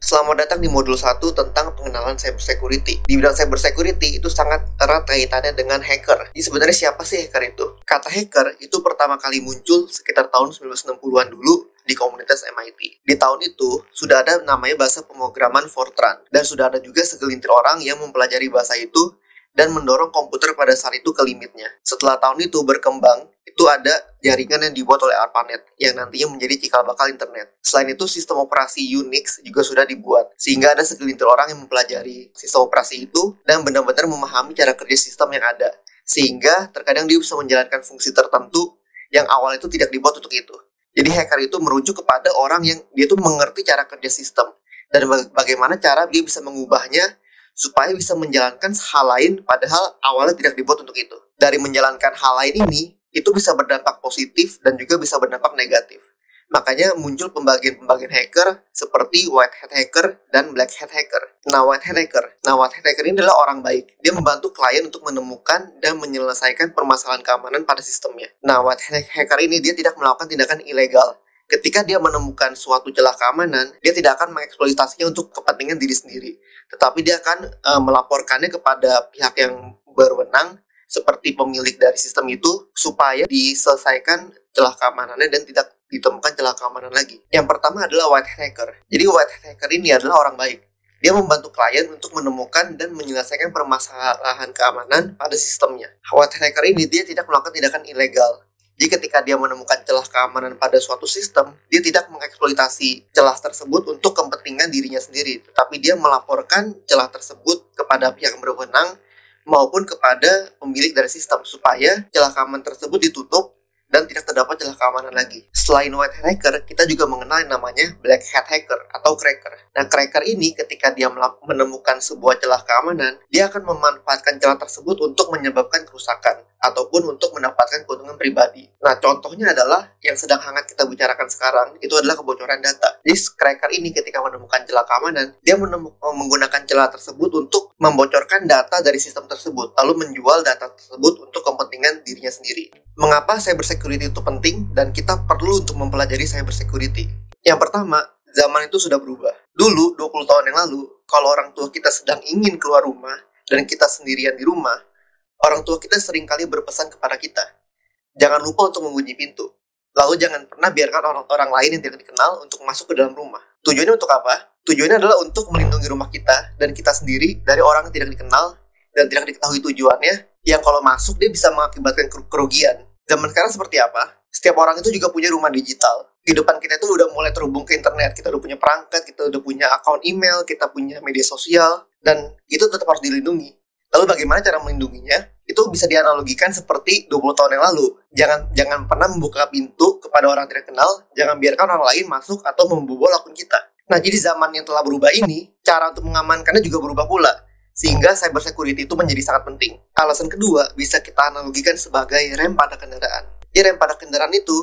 Selamat datang di modul 1 tentang pengenalan cybersecurity. Di bidang cybersecurity itu sangat erat kaitannya dengan hacker. Jadi sebenarnya siapa sih hacker itu? Kata hacker itu pertama kali muncul sekitar tahun 1960-an dulu di komunitas MIT. Di tahun itu sudah ada namanya bahasa pemrograman Fortran, dan sudah ada juga segelintir orang yang mempelajari bahasa itu dan mendorong komputer pada saat itu ke limitnya. Setelah tahun itu berkembang, itu ada jaringan yang dibuat oleh ARPANET yang nantinya menjadi cikal bakal internet. Selain itu, sistem operasi Unix juga sudah dibuat, sehingga ada segelintir orang yang mempelajari sistem operasi itu dan benar-benar memahami cara kerja sistem yang ada, sehingga terkadang dia bisa menjalankan fungsi tertentu yang awal itu tidak dibuat untuk itu. Jadi hacker itu merujuk kepada orang yang dia tuh mengerti cara kerja sistem dan bagaimana cara dia bisa mengubahnya supaya bisa menjalankan hal lain padahal awalnya tidak dibuat untuk itu. Dari menjalankan hal lain ini, itu bisa berdampak positif dan juga bisa berdampak negatif. Makanya muncul pembagian-pembagian hacker seperti white hat hacker dan black hat hacker. White hat hacker ini adalah orang baik. Dia membantu klien untuk menemukan dan menyelesaikan permasalahan keamanan pada sistemnya. White hat hacker ini dia tidak melakukan tindakan ilegal. Ketika dia menemukan suatu celah keamanan, dia tidak akan mengeksploitasinya untuk kepentingan diri sendiri, tetapi dia akan melaporkannya kepada pihak yang berwenang seperti pemilik dari sistem itu supaya diselesaikan celah keamanannya dan tidak ditemukan celah keamanan lagi. Yang pertama adalah white hat hacker. Jadi white hat hacker ini adalah orang baik. Dia membantu klien untuk menemukan dan menyelesaikan permasalahan keamanan pada sistemnya. White hat hacker ini dia tidak melakukan tindakan ilegal. Jadi ketika dia menemukan celah keamanan pada suatu sistem, dia tidak mengeksploitasi celah tersebut untuk kepentingan dirinya sendiri, tetapi dia melaporkan celah tersebut kepada pihak yang berwenang maupun kepada pemilik dari sistem supaya celah keamanan tersebut ditutup dan tidak terdapat celah keamanan lagi. Selain white hat hacker, kita juga mengenal yang namanya black hat hacker atau cracker. Cracker ini ketika dia menemukan sebuah celah keamanan, dia akan memanfaatkan celah tersebut untuk menyebabkan kerusakan ataupun untuk mendapatkan keuntungan pribadi. Contohnya adalah yang sedang hangat kita bicarakan sekarang, itu adalah kebocoran data. Jadi cracker ini ketika menemukan celah keamanan, dia menggunakan celah tersebut untuk membocorkan data dari sistem tersebut, lalu menjual data tersebut untuk kepentingan dirinya sendiri. Mengapa cybersecurity itu penting dan kita perlu untuk mempelajari cybersecurity? Yang pertama, zaman itu sudah berubah. Dulu, 20 tahun yang lalu, kalau orang tua kita sedang ingin keluar rumah dan kita sendirian di rumah, orang tua kita seringkali berpesan kepada kita, jangan lupa untuk mengunci pintu. Lalu jangan pernah biarkan orang lain yang tidak dikenal untuk masuk ke dalam rumah. Tujuannya untuk apa? Tujuannya adalah untuk melindungi rumah kita dan kita sendiri dari orang yang tidak dikenal dan tidak diketahui tujuannya, yang kalau masuk dia bisa mengakibatkan kerugian. Zaman sekarang seperti apa? Setiap orang itu juga punya rumah digital. Kehidupan kita itu udah mulai terhubung ke internet. Kita udah punya perangkat, kita udah punya akun email, kita punya media sosial, dan itu tetap harus dilindungi. Lalu bagaimana cara melindunginya? Itu bisa dianalogikan seperti 20 tahun yang lalu. Jangan pernah membuka pintu kepada orang tidak kenal, jangan biarkan orang lain masuk atau membobol akun kita. Jadi zaman yang telah berubah ini, cara untuk mengamankannya juga berubah pula, sehingga cybersecurity itu menjadi sangat penting. Alasan kedua bisa kita analogikan sebagai rem pada kendaraan. Rem pada kendaraan itu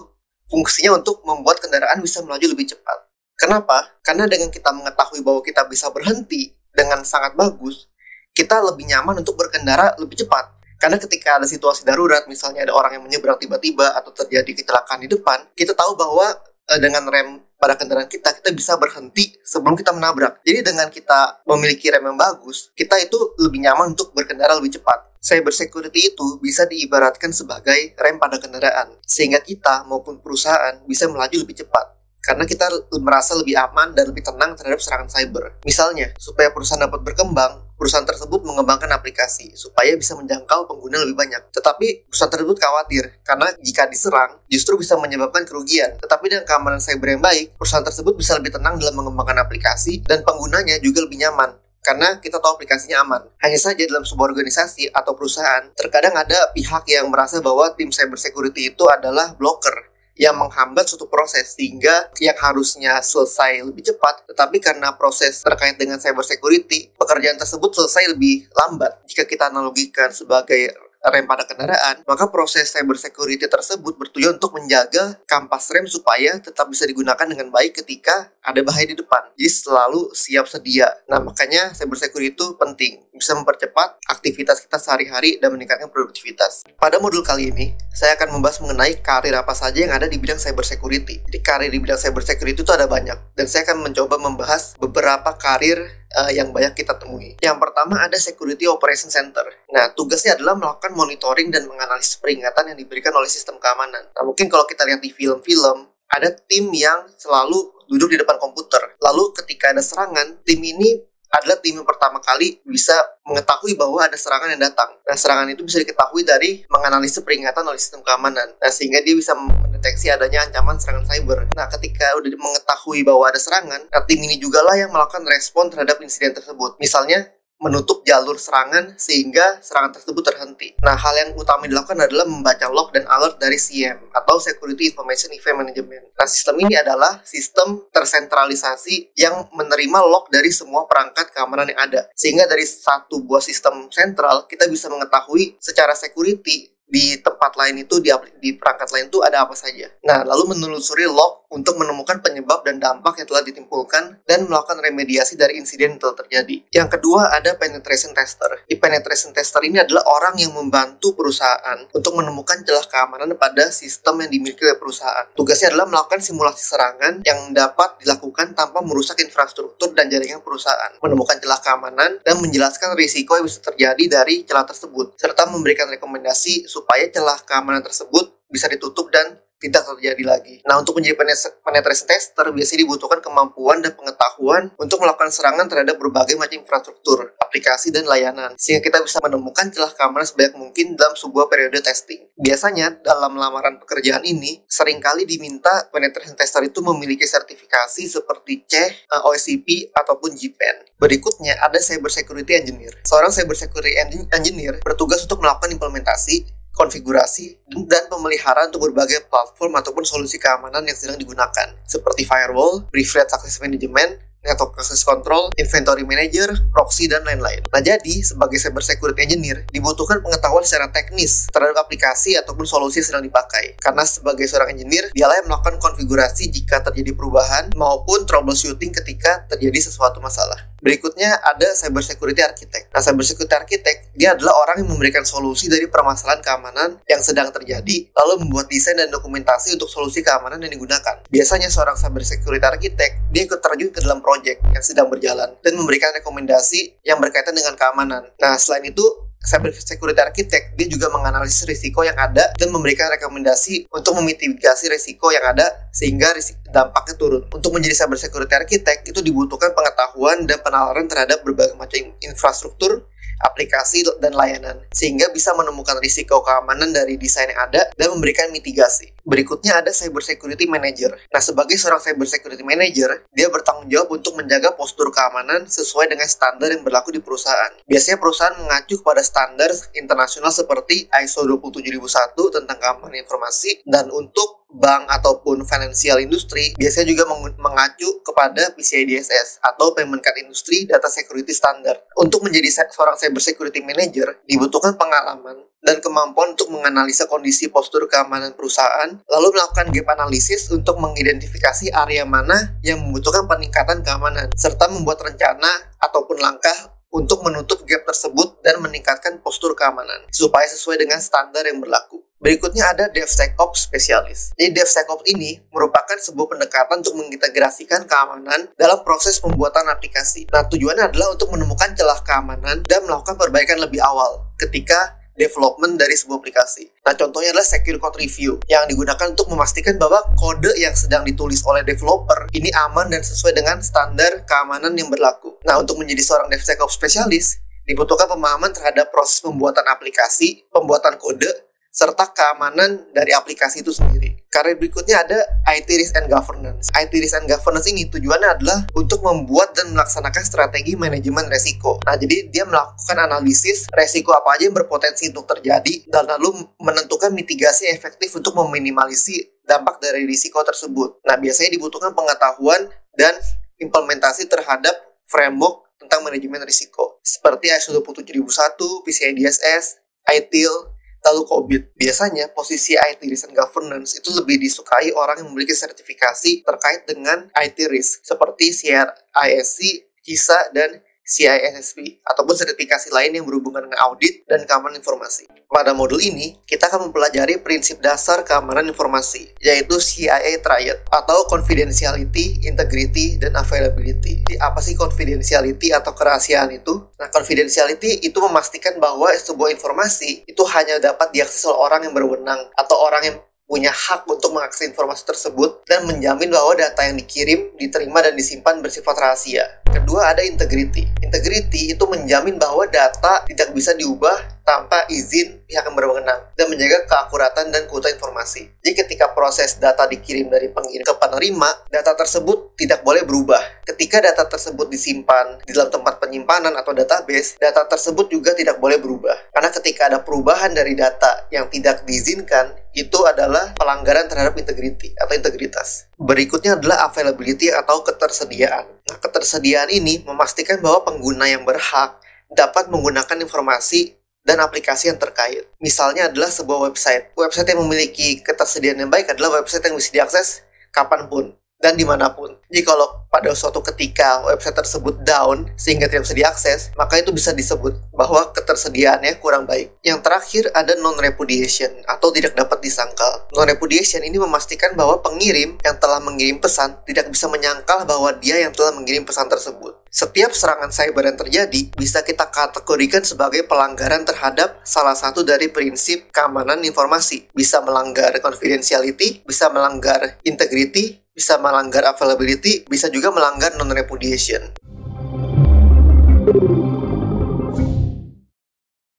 fungsinya untuk membuat kendaraan bisa melaju lebih cepat. Kenapa? Karena dengan kita mengetahui bahwa kita bisa berhenti dengan sangat bagus, kita lebih nyaman untuk berkendara lebih cepat. Karena ketika ada situasi darurat, misalnya ada orang yang menyeberang tiba-tiba atau terjadi kecelakaan di depan, kita tahu bahwa dengan rem pada kendaraan kita bisa berhenti sebelum kita menabrak. Jadi dengan kita memiliki rem yang bagus, kita itu lebih nyaman untuk berkendara lebih cepat. Cybersecurity itu bisa diibaratkan sebagai rem pada kendaraan, sehingga kita maupun perusahaan bisa melaju lebih cepat. Karena kita merasa lebih aman dan lebih tenang terhadap serangan cyber. Misalnya, supaya perusahaan dapat berkembang, perusahaan tersebut mengembangkan aplikasi supaya bisa menjangkau pengguna lebih banyak. Tetapi perusahaan tersebut khawatir karena jika diserang justru bisa menyebabkan kerugian. Tetapi dengan keamanan cyber yang baik, perusahaan tersebut bisa lebih tenang dalam mengembangkan aplikasi dan penggunanya juga lebih nyaman karena kita tahu aplikasinya aman. Hanya saja dalam sebuah organisasi atau perusahaan, terkadang ada pihak yang merasa bahwa tim cybersecurity itu adalah blocker yang menghambat suatu proses sehingga yang harusnya selesai lebih cepat, tetapi karena proses terkait dengan cybersecurity, pekerjaan tersebut selesai lebih lambat. Jika kita analogikan sebagai rem pada kendaraan, maka proses cyber security tersebut bertujuan untuk menjaga kampas rem supaya tetap bisa digunakan dengan baik ketika ada bahaya di depan. Jadi selalu siap sedia. Nah, makanya cyber security itu penting, bisa mempercepat aktivitas kita sehari-hari dan meningkatkan produktivitas. Pada modul kali ini, saya akan membahas mengenai karir apa saja yang ada di bidang cyber security. Jadi karir di bidang cyber security itu ada banyak, dan saya akan mencoba membahas beberapa karir yang banyak kita temui. Yang pertama ada Security Operation Center. Nah, tugasnya adalah melakukan monitoring dan menganalisis peringatan yang diberikan oleh sistem keamanan. Nah, mungkin kalau kita lihat di film-film, ada tim yang selalu duduk di depan komputer. Lalu ketika ada serangan, tim ini adalah tim yang pertama kali bisa mengetahui bahwa ada serangan yang datang. Nah, serangan itu bisa diketahui dari menganalisis peringatan oleh sistem keamanan. Nah, sehingga dia bisa mendeteksi adanya ancaman serangan cyber. Nah, ketika udah mengetahui bahwa ada serangan, nah, tim ini juga lah yang melakukan respon terhadap insiden tersebut. Misalnya, menutup jalur serangan sehingga serangan tersebut terhenti. Nah, hal yang utama dilakukan adalah membaca log dan alert dari SIEM atau Security Information Event Management. Nah, sistem ini adalah sistem tersentralisasi yang menerima log dari semua perangkat keamanan yang ada. Sehingga dari satu buah sistem sentral, kita bisa mengetahui secara security di tempat lain itu, di perangkat lain itu ada apa saja. Nah, lalu menelusuri log untuk menemukan penyebab dan dampak yang telah ditimbulkan dan melakukan remediasi dari insiden yang telah terjadi. Yang kedua ada penetration tester. Di penetration tester ini adalah orang yang membantu perusahaan untuk menemukan celah keamanan pada sistem yang dimiliki oleh perusahaan. Tugasnya adalah melakukan simulasi serangan yang dapat dilakukan tanpa merusak infrastruktur dan jaringan perusahaan, menemukan celah keamanan dan menjelaskan risiko yang bisa terjadi dari celah tersebut, serta memberikan rekomendasi supaya celah keamanan tersebut bisa ditutup dan tidak terjadi lagi. Nah, untuk menjadi penetration tester biasanya dibutuhkan kemampuan dan pengetahuan untuk melakukan serangan terhadap berbagai macam infrastruktur, aplikasi, dan layanan, sehingga kita bisa menemukan celah keamanan sebanyak mungkin dalam sebuah periode testing. Biasanya, dalam lamaran pekerjaan ini, seringkali diminta penetration tester itu memiliki sertifikasi seperti C, OSCP, ataupun GPEN. Berikutnya, ada Cyber Security Engineer. Seorang Cyber Security Engineer bertugas untuk melakukan implementasi, konfigurasi, dan pemeliharaan untuk berbagai platform ataupun solusi keamanan yang sedang digunakan, seperti firewall, Privileged Access Management, Network Access Control, Inventory Manager, Proxy, dan lain-lain. Nah, jadi, sebagai Cyber Security Engineer, dibutuhkan pengetahuan secara teknis terhadap aplikasi ataupun solusi yang sedang dipakai. Karena sebagai seorang engineer, dialah yang melakukan konfigurasi jika terjadi perubahan maupun troubleshooting ketika terjadi sesuatu masalah. Berikutnya ada Cyber Security Architect. Nah, Cyber Security Architect, dia adalah orang yang memberikan solusi dari permasalahan keamanan yang sedang terjadi, lalu membuat desain dan dokumentasi untuk solusi keamanan yang digunakan. Biasanya seorang Cyber Security Architect, dia ikut terjun ke dalam proyek yang sedang berjalan dan memberikan rekomendasi yang berkaitan dengan keamanan. Nah, selain itu, Cyber Security Architect, dia juga menganalisis risiko yang ada dan memberikan rekomendasi untuk memitigasi risiko yang ada sehingga dampaknya turun. Untuk menjadi Cyber Security Architect, itu dibutuhkan pengetahuan dan penalaran terhadap berbagai macam infrastruktur, aplikasi, dan layanan, sehingga bisa menemukan risiko keamanan dari desain yang ada dan memberikan mitigasi. Berikutnya ada Cyber Security Manager. Nah, sebagai seorang Cyber Security Manager, dia bertanggung jawab untuk menjaga postur keamanan sesuai dengan standar yang berlaku di perusahaan. Biasanya perusahaan mengacu kepada standar internasional seperti ISO 27001 tentang keamanan informasi, dan untuk bank ataupun financial industry biasanya juga mengacu kepada PCI DSS atau Payment Card Industry Data Security Standard. Untuk menjadi seorang Cyber Security Manager dibutuhkan pengalaman dan kemampuan untuk menganalisa kondisi postur keamanan perusahaan, lalu melakukan gap analisis untuk mengidentifikasi area mana yang membutuhkan peningkatan keamanan, serta membuat rencana ataupun langkah untuk menutup gap tersebut dan meningkatkan postur keamanan supaya sesuai dengan standar yang berlaku. Berikutnya ada DevSecOps Specialist. Jadi DevSecOps ini merupakan sebuah pendekatan untuk mengintegrasikan keamanan dalam proses pembuatan aplikasi. Nah, tujuannya adalah untuk menemukan celah keamanan dan melakukan perbaikan lebih awal ketika development dari sebuah aplikasi. Nah, contohnya adalah Secure Code Review yang digunakan untuk memastikan bahwa kode yang sedang ditulis oleh developer ini aman dan sesuai dengan standar keamanan yang berlaku. Nah, untuk menjadi seorang DevSecOps Specialist dibutuhkan pemahaman terhadap proses pembuatan aplikasi, pembuatan kode, serta keamanan dari aplikasi itu sendiri. Karir berikutnya ada IT Risk and Governance. IT Risk and Governance ini tujuannya adalah untuk membuat dan melaksanakan strategi manajemen resiko. Nah, jadi dia melakukan analisis resiko apa aja yang berpotensi untuk terjadi dan lalu menentukan mitigasi efektif untuk meminimalisir dampak dari risiko tersebut. Nah, biasanya dibutuhkan pengetahuan dan implementasi terhadap framework tentang manajemen risiko seperti ISO 27001, PCI DSS, ITIL, lalu COBIT. Biasanya posisi IT Risk and Governance itu lebih disukai orang yang memiliki sertifikasi terkait dengan IT risk seperti CRISC, HISA, dan CISSP, ataupun sertifikasi lain yang berhubungan dengan audit dan keamanan informasi. Pada modul ini, kita akan mempelajari prinsip dasar keamanan informasi, yaitu CIA Triad, atau Confidentiality, Integrity, dan Availability. Jadi, apa sih confidentiality atau kerahasiaan itu? Nah, confidentiality itu memastikan bahwa sebuah informasi itu hanya dapat diakses oleh orang yang berwenang, atau orang yang punya hak untuk mengakses informasi tersebut, dan menjamin bahwa data yang dikirim, diterima, dan disimpan bersifat rahasia. Kedua, ada integrity. Integrity itu menjamin bahwa data tidak bisa diubah tanpa izin pihak yang berwenang dan menjaga keakuratan dan keutuhan informasi. Jadi ketika proses data dikirim dari pengirim ke penerima, data tersebut tidak boleh berubah. Ketika data tersebut disimpan di dalam tempat penyimpanan atau database, data tersebut juga tidak boleh berubah. Karena ketika ada perubahan dari data yang tidak diizinkan, itu adalah pelanggaran terhadap integrity atau integritas. Berikutnya adalah availability atau ketersediaan. Nah, ketersediaan ini memastikan bahwa pengguna yang berhak dapat menggunakan informasi dan aplikasi yang terkait. Misalnya adalah sebuah website. Website yang memiliki ketersediaan yang baik adalah website yang bisa diakses kapanpun dan dimanapun. Jadi kalau pada suatu ketika website tersebut down sehingga tidak bisa diakses, maka itu bisa disebut bahwa ketersediaannya kurang baik. Yang terakhir ada non-repudiation atau tidak dapat disangkal. Non-repudiation ini memastikan bahwa pengirim yang telah mengirim pesan tidak bisa menyangkal bahwa dia yang telah mengirim pesan tersebut. Setiap serangan cyber yang terjadi bisa kita kategorikan sebagai pelanggaran terhadap salah satu dari prinsip keamanan informasi. Bisa melanggar confidentiality, bisa melanggar integrity, bisa melanggar availability, bisa juga melanggar non-repudiation.